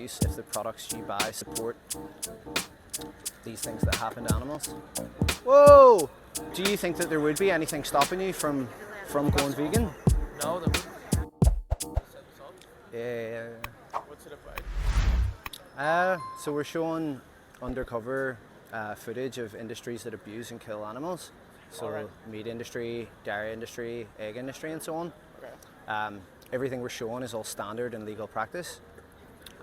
abuse if the products you buy support these things that happen to animals? Whoa! Do you think that there would be anything stopping you from going vegan? No, there wouldn't. Yeah. What's it about? So we're showing undercover footage of industries that abuse and kill animals. So Alright. meat industry, dairy industry, egg industry and so on. Okay. Everything we're showing is all standard and legal practice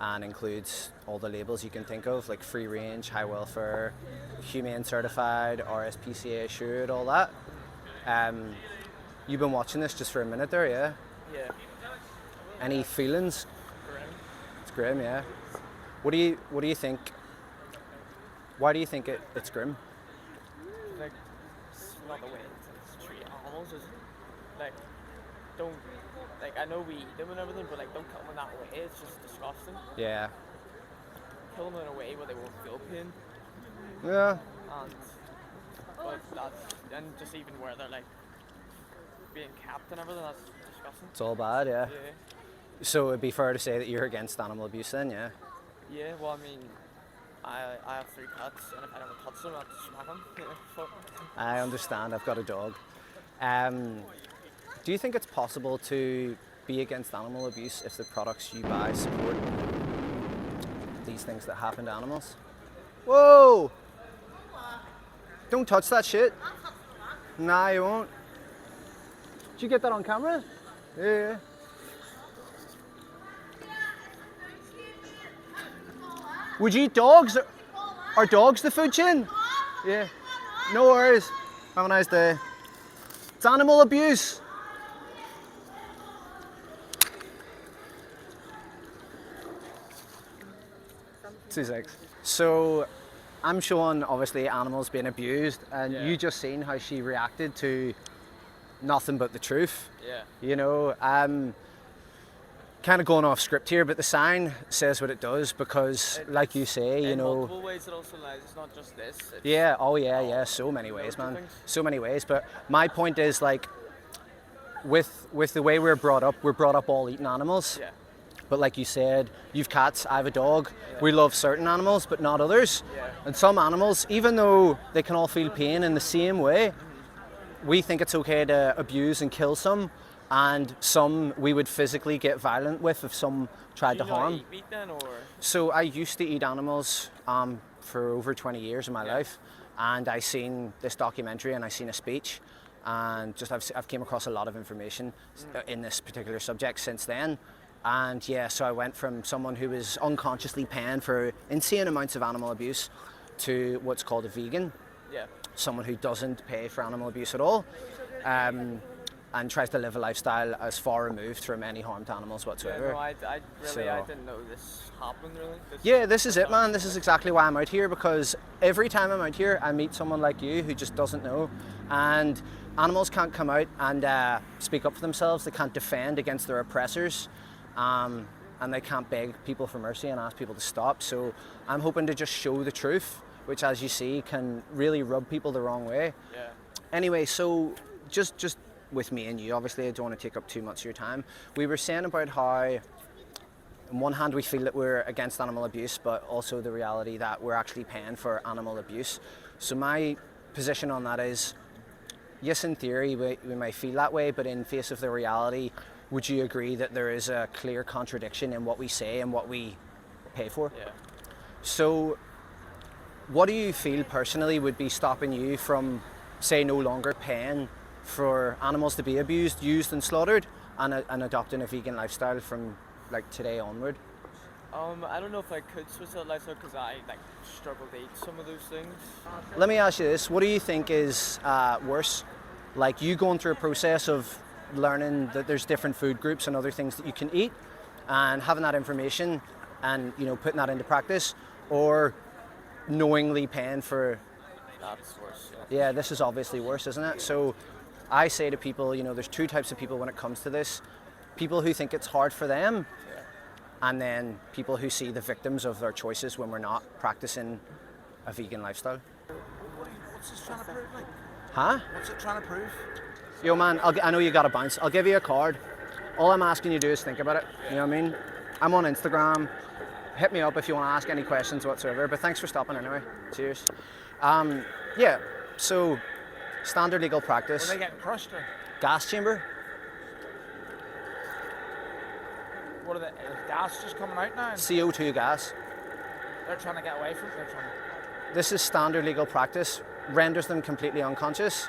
and includes all the labels you can think of, like free range, high welfare, humane certified, RSPCA assured, all that. You've been watching this just for a minute there, yeah? Yeah. Any feelings? Grim. It's grim, yeah. What do you think? Why do you think it's grim? Like, it's not the way to treat animals, is it? Like, don't, like, I know we eat them and everything, but like, don't kill them in that way. It's just disgusting. Yeah. Kill them in a way where they won't feel pain, Yeah. and just even where they're like being kept and everything. That's disgusting. It's all bad, yeah. Yeah. So it'd be fair to say that you're against animal abuse then, yeah? Yeah. Well, I mean, I have 3 cats, and if I don't touch them, I'll smack them. Yeah. Fuck. I understand, I've got a dog. Do you think it's possible to be against animal abuse if the products you buy support these things that happen to animals? Whoa! Don't touch that shit. Nah, you won't. Did you get that on camera? Yeah. Would you eat dogs? Are dogs the food chain? Yeah. No worries. Have a nice day. It's animal abuse. So I'm showing obviously animals being abused, and Yeah. you just seen how she reacted to nothing but the truth. Yeah. You know, kind of going off script here, but the sign says what it does because, like you say, you In know. multiple ways it also lies. It's not just this. It's Yeah, oh yeah, so many ways, loads of man. things. So many ways. But my point is, like, with the way we're brought up all eating animals. Yeah. But like you said, you've cats, I have a dog. We love certain animals, but not others. Yeah. And some animals, even though they can all feel pain in the same way, we think it's okay to abuse and kill some, and some we would physically get violent with if some tried to Do you not harm. eat meat then, or? So I used to eat animals for over 20 years of my life, and I seen this documentary and I seen a speech, and just I've came across a lot of information in this particular subject since then. And yeah, so I went from someone who was unconsciously paying for insane amounts of animal abuse to what's called a vegan, Yeah. someone who doesn't pay for animal abuse at all, and tries to live a lifestyle as far removed from any harm to animals whatsoever. Yeah, no, I really So- didn't know this happened really. Yeah, this is it, man. This is exactly why I'm out here, because every time I'm out here, I meet someone like you who just doesn't know. And animals can't come out and speak up for themselves. They can't defend against their oppressors. And they can't beg people for mercy and ask people to stop. So I'm hoping to just show the truth, which, as you see, can really rub people the wrong way. Yeah. Anyway, so just with me and you, obviously, I don't want to take up too much of your time. We were saying about how, on one hand, we feel that we're against animal abuse, but also the reality that we're actually paying for animal abuse. So my position on that is, yes, in theory, we may feel that way, but in face of the reality, would you agree that there is a clear contradiction in what we say and what we pay for? Yeah. So what do you feel personally would be stopping you from, say, no longer paying for animals to be abused, used and slaughtered, and adopting a vegan lifestyle from like today onward? I don't know if I could switch that lifestyle because I like struggle to eat some of those things. Let me ask you this, what do you think is worse? Like you going through a process of learning that there's different food groups and other things that you can eat, and having that information and, you know, putting that into practice, or knowingly paying for. That's worse. Yeah, this is obviously worse, isn't it? So I say to people, you know, there's 2 types of people when it comes to this. People who think it's hard for them, Yeah. and then people who see the victims of their choices when we're not practicing a vegan lifestyle. What's this trying to prove, like? Huh? What's it trying to prove? Yo man, I know you gotta bounce. I'll give you a card. All I'm asking you to do is think about it. You know what I mean? I'm on Instagram. hit me up if you want to ask any questions whatsoever. But thanks for stopping anyway. Cheers. Yeah. So standard legal practice. Are they getting crushed or Gas chamber. what are they? Is gas just coming out now? CO2 gas. They're trying to get away from it. They're trying This is standard legal practice. Renders them completely unconscious.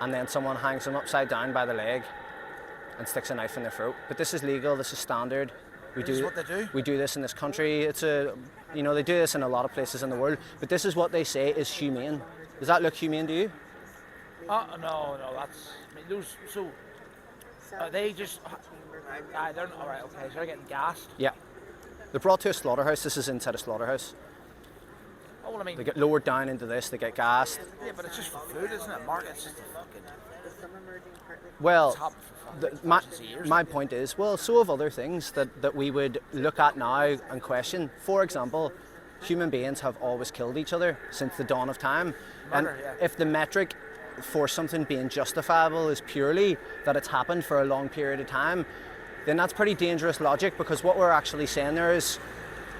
And then someone hangs them upside down by the leg and sticks a knife in their throat. But this is legal. This is standard. This is what they do? We do this in this country. They do this in a lot of places in the world. But this is what they say is humane. Does that look humane to you? no, that's. I mean, those. So, they just. I don't know. All right, okay. So they're getting gassed. Yeah. They're brought to a slaughterhouse. This is inside a slaughterhouse. Oh, well, I mean. They get lowered down into this. They get gassed. Yeah, but it's just for food, isn't it? Mark, it's just a fucking. Well, It's happened for fucking thousands of years. my point is, well, so have other things that we would look at now and question. For example, human beings have always killed each other since the dawn of time. Murder, And yeah. if the metric for something being justifiable is purely that it's happened for a long period of time, then that's pretty dangerous logic, because what we're actually saying there is,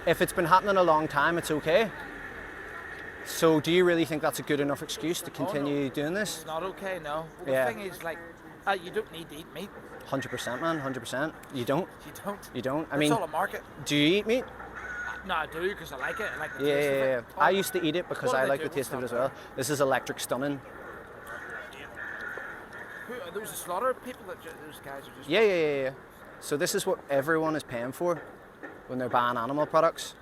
if it's been happening a long time, it's okay. So do you really think that's a good enough excuse to continue doing this? It's not okay, no. Well, Yeah. the thing is, like, you don't need to eat meat. 100%, man, 100%. You don't. You don't. You don't. I It's mean, all a market. do you eat meat? No, I do because I like it. I like the Yeah, taste yeah, of yeah. it. I used to eat it because What do I they like do? the taste of it What's as well. This is electric stunning. Who are those the slaughter people that those guys are just. Yeah. So this is what everyone is paying for when they're buying animal products.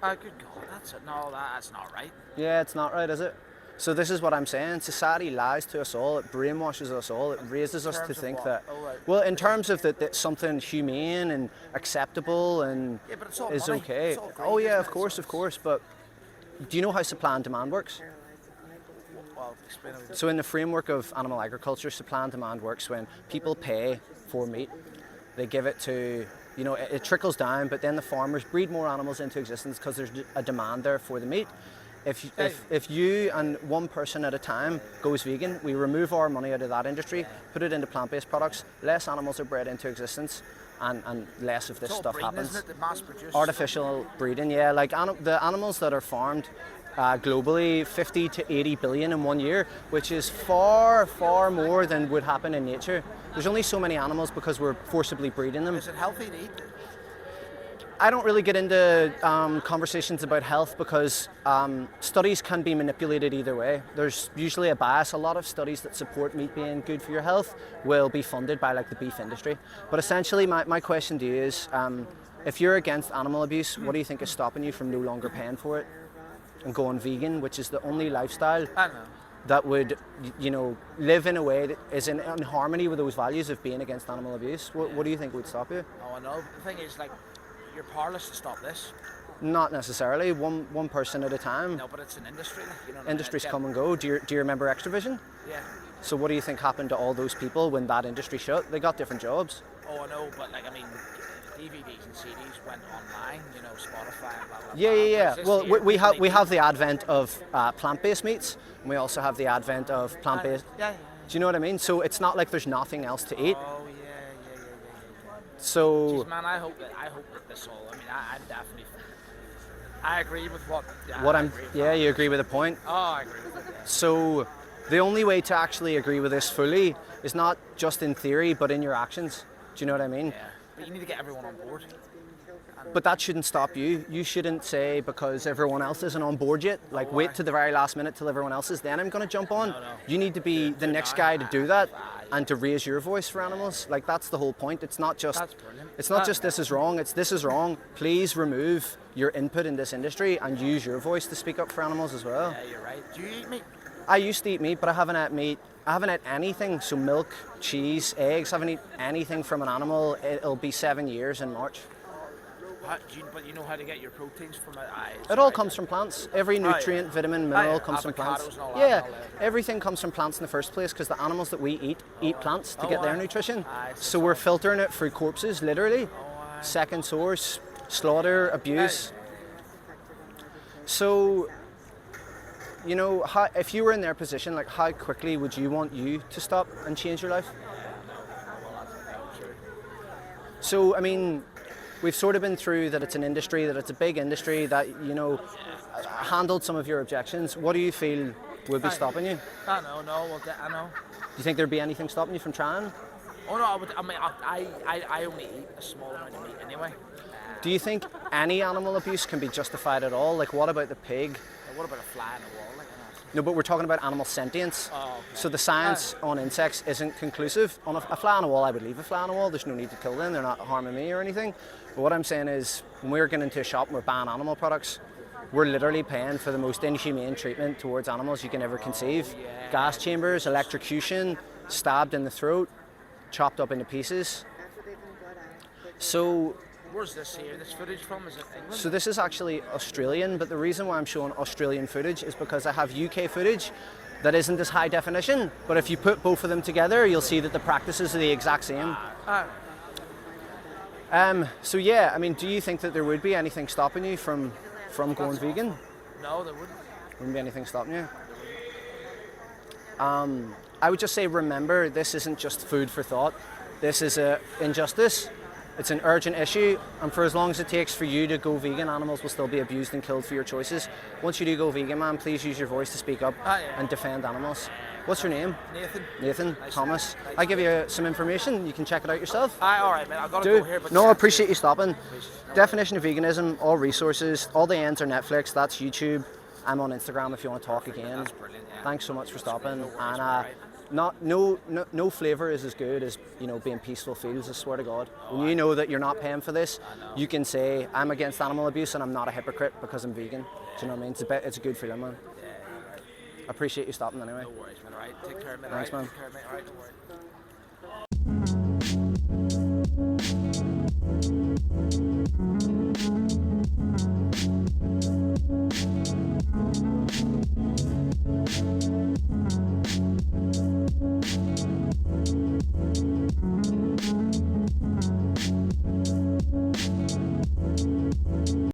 Good God, that's it. No, that's not right. Yeah, it's not right, is it? So this is what I'm saying. Society lies to us all. It brainwashes us all. It raises us to terms of think what? that, Oh, right. well, in terms of that something humane and acceptable and Yeah, but it's all is money. okay. It's all greed, Oh yeah, isn't of it? course, of course. But do you know how supply and demand works? Well, explain it. So in the framework of animal agriculture, supply and demand works when people pay for meat. They give it to, it trickles down, but then the farmers breed more animals into existence because there's a demand there for the meat. If you and one person at a time goes vegan, we remove our money out of that industry, put it into plant-based products, less animals are bred into existence, and less of this It's all stuff breeding, happens. isn't it? The mass produced. Artificial breeding, yeah. Like the animals that are farmed globally, 50 to 80 billion in 1 year, which is far, far more than would happen in nature. There's only so many animals because we're forcibly breeding them. Is it healthy to eat? I don't really get into conversations about health because studies can be manipulated either way. There's usually a bias. A lot of studies that support meat being good for your health will be funded by like the beef industry. But essentially my question to you is, if you're against animal abuse, what do you think is stopping you from no longer paying for it and going vegan, which is the only lifestyle I don't know. that would, live in a way that is in harmony with those values of being against animal abuse? What do you think would stop you? Oh, I know. The thing is, like, you're powerless to stop this. Not necessarily, one person at a time. No, but it's an industry. Like, you know what I mean? Industries It's come and go. Do you remember Extravision? Yeah. So what do you think happened to all those people when that industry shut? They got different jobs. Oh, I know, but like, I mean, DVDs and CDs went online. Spotify and blah blah. Yeah. Blah. Well, we have the advent of plant-based meats, and we also have the advent of plant-based. Yeah. Do you know what I mean? So it's not like there's nothing else to eat. Oh yeah. So Jeez, man, I hope that this all. I mean, I'm definitely. I agree with what. what I I'm. agree with Yeah, that. you agree with the point. Oh, I agree with it. Yeah. So the only way to actually agree with this fully is not just in theory, but in your actions. Do you know what I mean? Yeah, but you need to get everyone on board. But that shouldn't stop you. You shouldn't say because everyone else isn't on board yet, like wait to the very last minute till everyone else is, then I'm going to jump on. No. You need to be the next guy to do that and to raise your voice for animals. Like that's the whole point. It's not just That's brilliant. It's not just this is wrong, it's this is wrong. Please remove your input in this industry and use your voice to speak up for animals as well. Yeah, you're right. Do you eat meat? I used to eat meat, but I haven't had meat. I haven't had anything. So milk, cheese, eggs. I haven't eaten anything from an animal. It'll be 7 years in March. But you know how to get your proteins from it? It all comes from plants. Every nutrient, vitamin, mineral comes from plants. Avocados and all that Yeah, and all that. everything comes from plants in the first place because the animals that we eat plants to get their aye. nutrition. Aye, So we're filtering it through corpses, literally. aye. Second source, slaughter, abuse. So, if you were in their position, like how quickly would you want you to stop and change your life? So, I mean, we've sort of been through that it's an industry, that it's a big industry, that, you know, handled some of your objections. What do you feel would be stopping you? I know, no, well, I know. Do you think there'd be anything stopping you from trying? Oh no, I only eat a small amount of meat anyway. Do you think any animal abuse can be justified at all? Like, what about the pig? What about a fly in the wall? Like, No, but we're talking about animal sentience. Oh, okay. So the science on insects isn't conclusive. On a fly on a wall, I would leave a fly on a wall. There's no need to kill them. They're not harming me or anything. But what I'm saying is, when we're getting into a shop and we're buying animal products, we're literally paying for the most inhumane treatment towards animals you can ever conceive. yeah. Gas chambers, electrocution, stabbed in the throat, chopped up into pieces. So where's this here? This footage from? Is it England? So this is actually Australian, but the reason why I'm showing Australian footage is because I have UK footage that isn't as high definition, but if you put both of them together, you'll see that the practices are the exact same. So yeah, I mean, do you think that there would be anything stopping you from going vegan? No, there wouldn't. Wouldn't be anything stopping you? I would just say, remember, this isn't just food for thought. This is an injustice. It's an urgent issue, and for as long as it takes for you to go vegan, animals will still be abused and killed for your choices. Once you do go vegan, man, please use your voice to speak up and defend animals. What's your name? Nathan. Nathan. Nice Thomas. Nice I give you some information. You can check it out yourself. All right, man. I've got to Dude, go here. But no, I yeah, appreciate you stopping. No Definition of veganism, all resources, all the ends are Netflix, that's YouTube. I'm on Instagram if you want to talk again. That's brilliant. Yeah. Thanks so much for stopping. No worries, And man, right. no flavour is as good as, you know, being peaceful feels, I swear to God. When you know that you're not paying for this, you can say, I'm against animal abuse and I'm not a hypocrite because I'm vegan. Do you know what I mean? It's a good feeling, man. Yeah, right. I appreciate you stopping anyway. No worries, man. All right. Take care, man. Thanks, all right. man. Take care, mate. All right, don't worry.